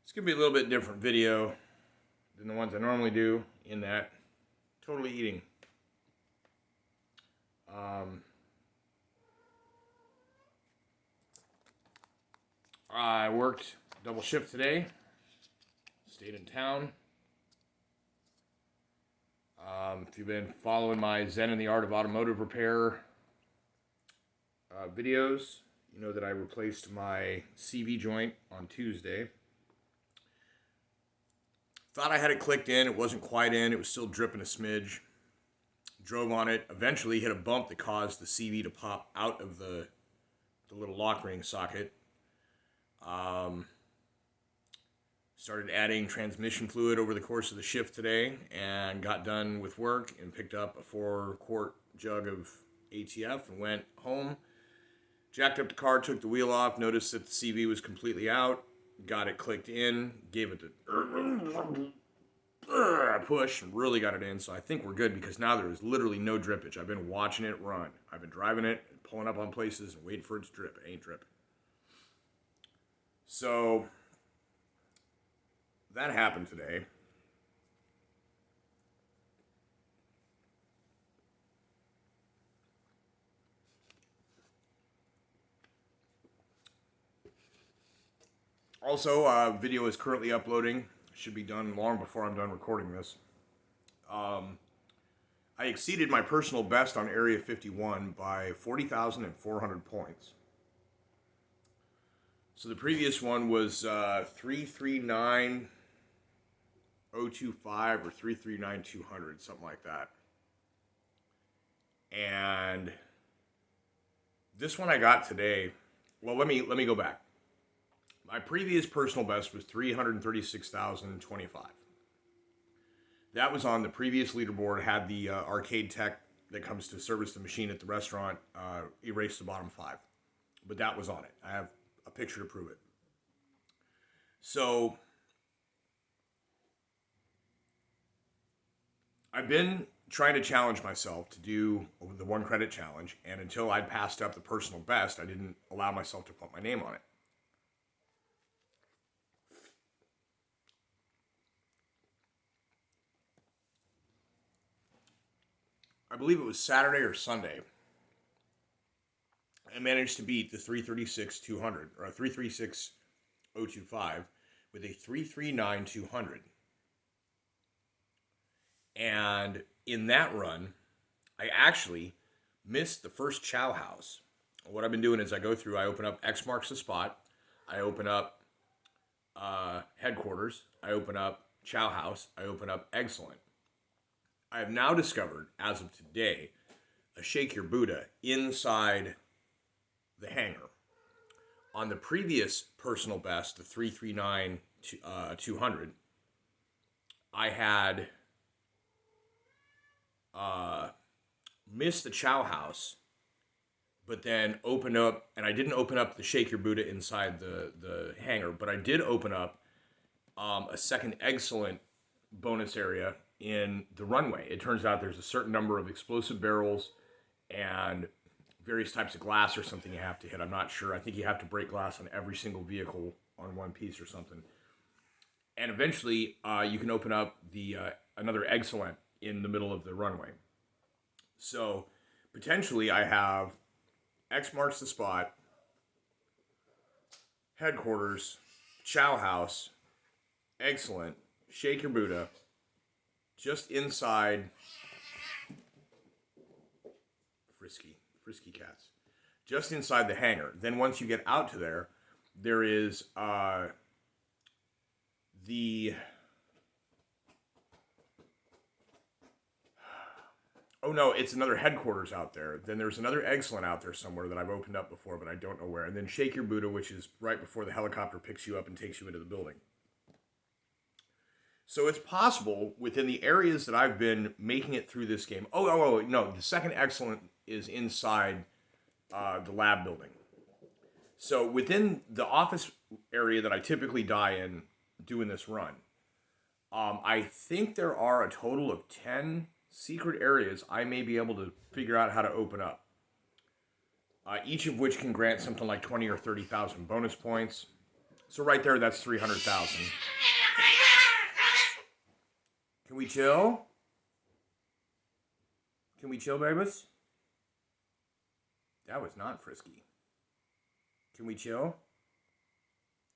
It's going to be a little bit different video than the ones I normally do in that totally eating. I worked double shift today. Stayed in town. If you've been following my Zen and the Art of Automotive Repair videos, you know that I replaced my CV joint on Tuesday. Thought I had it clicked in. It wasn't quite in. It was still dripping a smidge. Drove on it. Eventually hit a bump that caused the CV to pop out of the little lock ring socket. Started adding transmission fluid over the course of the shift today and got done with work and picked up a 4-quart jug of ATF and went home. Jacked up the car, took the wheel off, noticed that the CV was completely out, got it clicked in, gave it the push, and really got it in. So I think we're good because now there is literally no drippage. I've been watching it run. I've been driving it, pulling up on places, and waiting for it to drip. It ain't dripping. So that happened today. Also, video is currently uploading. Should be done long before I'm done recording this. I exceeded my personal best on Area 51 by 40,400 points. So the previous one was 339,025 or 339,200, something like that. And this one I got today. Well, let me go back. My previous personal best was 336,025. That was on the previous leaderboard. Had the arcade tech that comes to service the machine at the restaurant erase the bottom 5, but that was on it. I have a picture to prove it. So I've been trying to challenge myself to do the 1 credit challenge, and until I'd passed up the personal best, I didn't allow myself to put my name on it. I believe it was Saturday or Sunday. I managed to beat the 336,200 or 336,025 with a 339,200. And in that run, I actually missed the first chow house. What I've been doing is I go through, I open up X marks the spot, I open up headquarters, I open up chow house, I open up excellent. I have now discovered, as of today, a Shake Your Buddha inside the hangar. On the previous personal best, the 339,200, I had missed the chow house, but then opened up, and I didn't open up the Shake Your Buddha inside the hangar, but I did open up a second excellent bonus area in the runway. It turns out there's a certain number of explosive barrels and various types of glass or something you have to hit. I'm not sure. I think you have to break glass on every single vehicle on one piece or something. And eventually, you can open up the another excellent in the middle of the runway. So potentially, I have X marks the spot, headquarters, chow house, excellent, Shake Your Buddha, just inside frisky cats, just inside the hangar. Then once you get out to there, there is it's another headquarters out there. Then there's another excellent out there somewhere that I've opened up before, but I don't know where. And then Shake Your Buddha, which is right before the helicopter picks you up and takes you into the building. So it's possible within the areas that I've been making it through this game. No, the second excellent is inside the lab building. So within the office area that I typically die in doing this run, I think there are a total of 10 secret areas I may be able to figure out how to open up. Each of which can grant something like 20 or 30,000 bonus points. So right there, that's 300,000. Can we chill? Can we chill, babies? That was not frisky. Can we chill?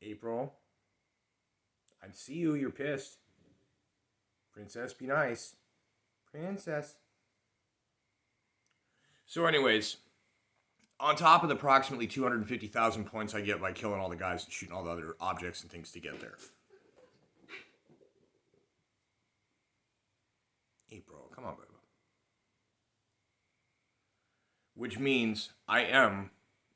April. I see you. You're pissed. Princess, be nice. Princess. So anyways, on top of the approximately 250,000 points I get by killing all the guys and shooting all the other objects and things to get there. April, come on, baby. Which means I am,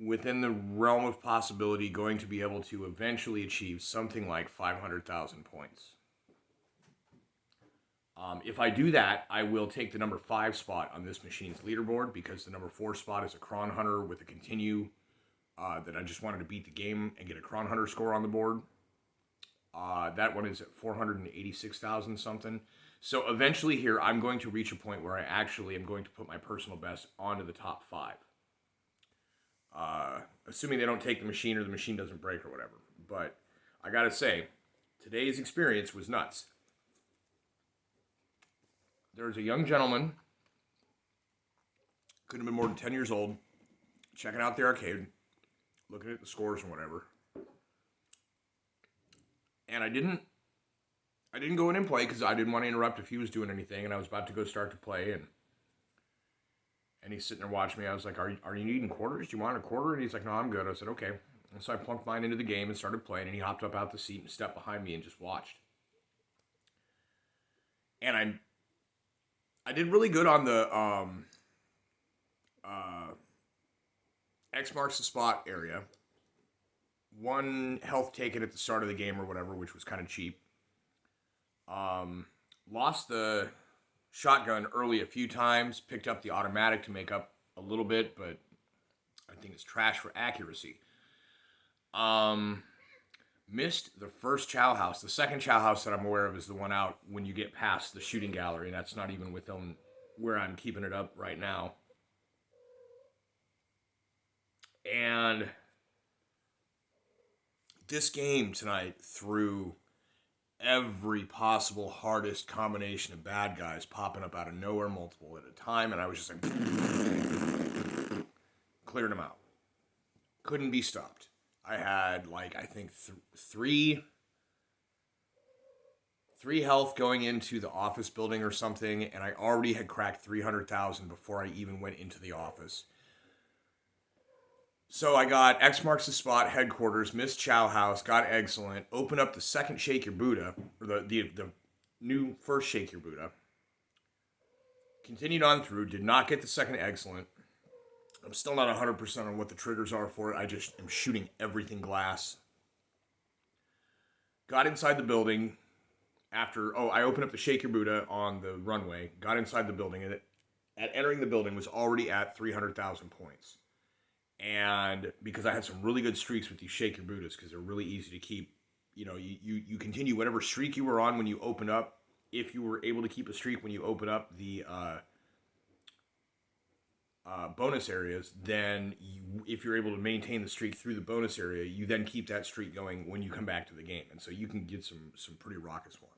within the realm of possibility, going to be able to eventually achieve something like 500,000 points. If I do that, I will take the number 5 spot on this machine's leaderboard, because the number 4 spot is a Cron Hunter with a continue that I just wanted to beat the game and get a Cron Hunter score on the board. That one is at 486,000 something. So eventually here, I'm going to reach a point where I actually am going to put my personal best onto the top 5. Assuming they don't take the machine or the machine doesn't break or whatever. But I gotta say, today's experience was nuts. There's a young gentleman, couldn't have been more than 10 years old, checking out the arcade, looking at the scores and whatever. And I didn't go in and play because I didn't want to interrupt if he was doing anything, and I was about to go start to play, and he's sitting there watching me. I was like, are you needing quarters? Do you want a quarter? And he's like, no, I'm good. I said, okay. And so I plunked mine into the game and started playing, and he hopped up out the seat and stepped behind me and just watched. And I did really good on the X marks the spot area. 1 health taken at the start of the game or whatever, which was kind of cheap. Lost the shotgun early a few times. Picked up the automatic to make up a little bit, but I think it's trash for accuracy. Missed the first chow house. The second chow house that I'm aware of is the one out when you get past the shooting gallery. And that's not even within where I'm keeping it up right now. And this game tonight threw every possible hardest combination of bad guys popping up out of nowhere, multiple at a time. And I was just like, cleared them out. Couldn't be stopped. I had, like, I think three health going into the office building or something, and I already had cracked 300,000 before I even went into the office. So I got X marks the spot, headquarters, missed Chow House, got excellent, opened up the second Shake Your Buddha, or the new first Shake Your Buddha. Continued on through, did not get the second excellent. I'm still not 100% on what the triggers are for it. I just am shooting everything glass. Got inside the building after, I opened up the Shake Your Buddha on the runway. Got inside the building, and at entering the building was already at 300,000 points. And because I had some really good streaks with these Shake Your Buddhas, because they're really easy to keep. You know, you continue whatever streak you were on when you open up. If you were able to keep a streak when you open up the bonus areas, then if you're able to maintain the streak through the bonus area, you then keep that streak going when you come back to the game. And so you can get some pretty raucous ones.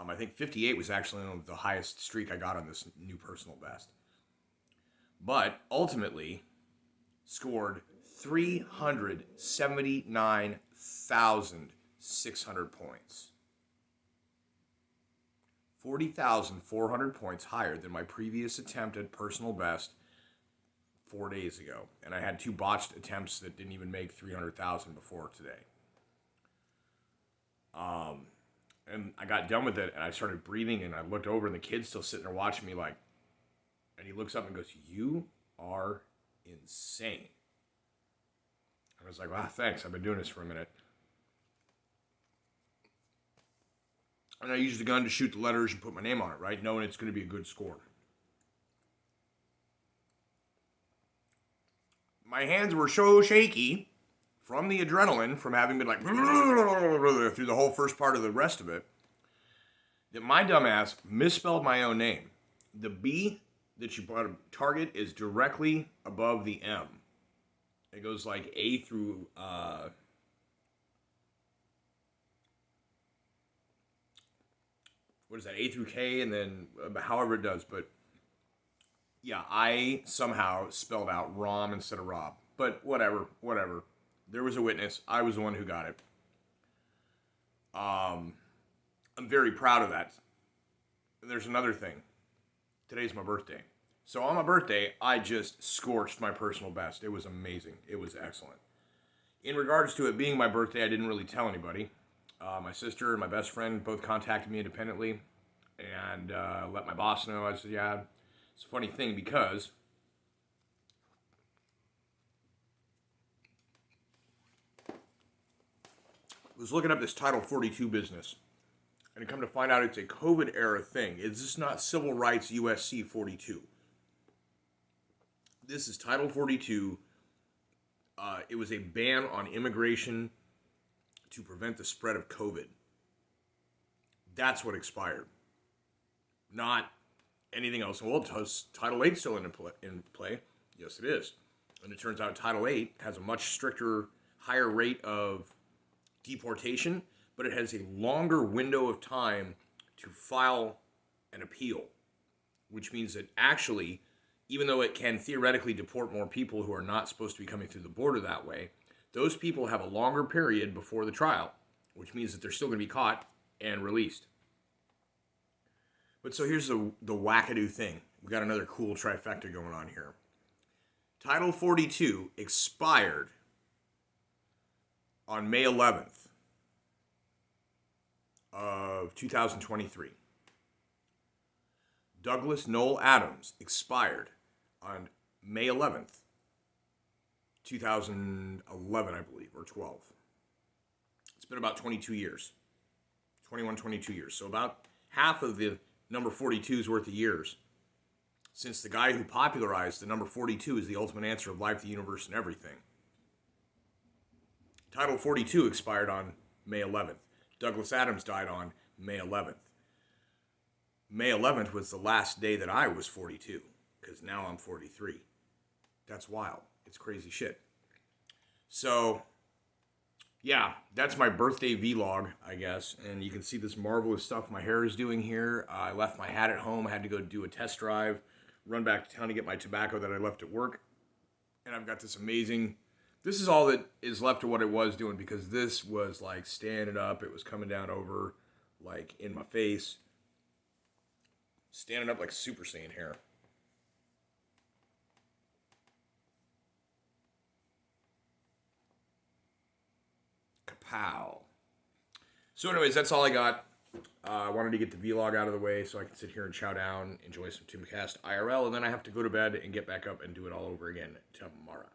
I think 58 was actually the highest streak I got on this new personal best. But ultimately scored 379,600 points. 40,400 points higher than my previous attempt at personal best 4 days ago. And I had 2 botched attempts that didn't even make 300,000 before today. And I got done with it, and I started breathing, and I looked over, and the kid's still sitting there watching me like, and he looks up and goes, "You are insane." I was like, "Wow, thanks. I've been doing this for a minute." And I used the gun to shoot the letters and put my name on it, right? Knowing it's going to be a good score. My hands were so shaky from the adrenaline, from having been like through the whole first part of the rest of it, that my dumbass misspelled my own name. The B that you put a target is directly above the M. It goes like A through what is that, A through K, and then however it does. But yeah, I somehow spelled out Rom instead of Rob. But whatever, whatever. There was a witness. I was the one who got it. I'm very proud of that. And there's another thing. Today's my birthday. So on my birthday, I just scorched my personal best. It was amazing. It was excellent. In regards to it being my birthday, I didn't really tell anybody. My sister and my best friend both contacted me independently and let my boss know. I said, yeah, it's a funny thing because I was looking up this Title 42 business, and I come to find out it's a COVID era thing. It's just not Civil Rights USC 42. This is Title 42. It was a ban on immigration to prevent the spread of COVID. That's what expired. Not anything else. Well, Title 8 still in play? Yes, it is. And it turns out Title 8 has a much stricter, higher rate of deportation, but it has a longer window of time to file an appeal, which means that actually, even though it can theoretically deport more people who are not supposed to be coming through the border that way, those people have a longer period before the trial, which means that they're still going to be caught and released. But so here's the wackadoo thing. We got another cool trifecta going on here. Title 42 expired on May 11th of 2023. Douglas Noel Adams expired on May 11th, 2011, I believe, or 12. It's been about 22 years. 22 years. So about half of the number 42's worth of years since the guy who popularized the number 42 is the ultimate answer of life, the universe, and everything. Title 42 expired on May 11th. Douglas Adams died on May 11th. May 11th was the last day that I was 42, because now I'm 43. That's wild. It's crazy shit. So, yeah, that's my birthday vlog, I guess. And you can see this marvelous stuff my hair is doing here. I left my hat at home. I had to go do a test drive, run back to town to get my tobacco that I left at work. And I've got this amazing... This is all that is left of what it was doing, because this was like standing up. It was coming down over, like, in my face. Standing up like Super Saiyan hair. Kapow. So anyways, that's all I got. I wanted to get the vlog out of the way so I can sit here and chow down, enjoy some Timcast IRL, and then I have to go to bed and get back up and do it all over again tomorrow.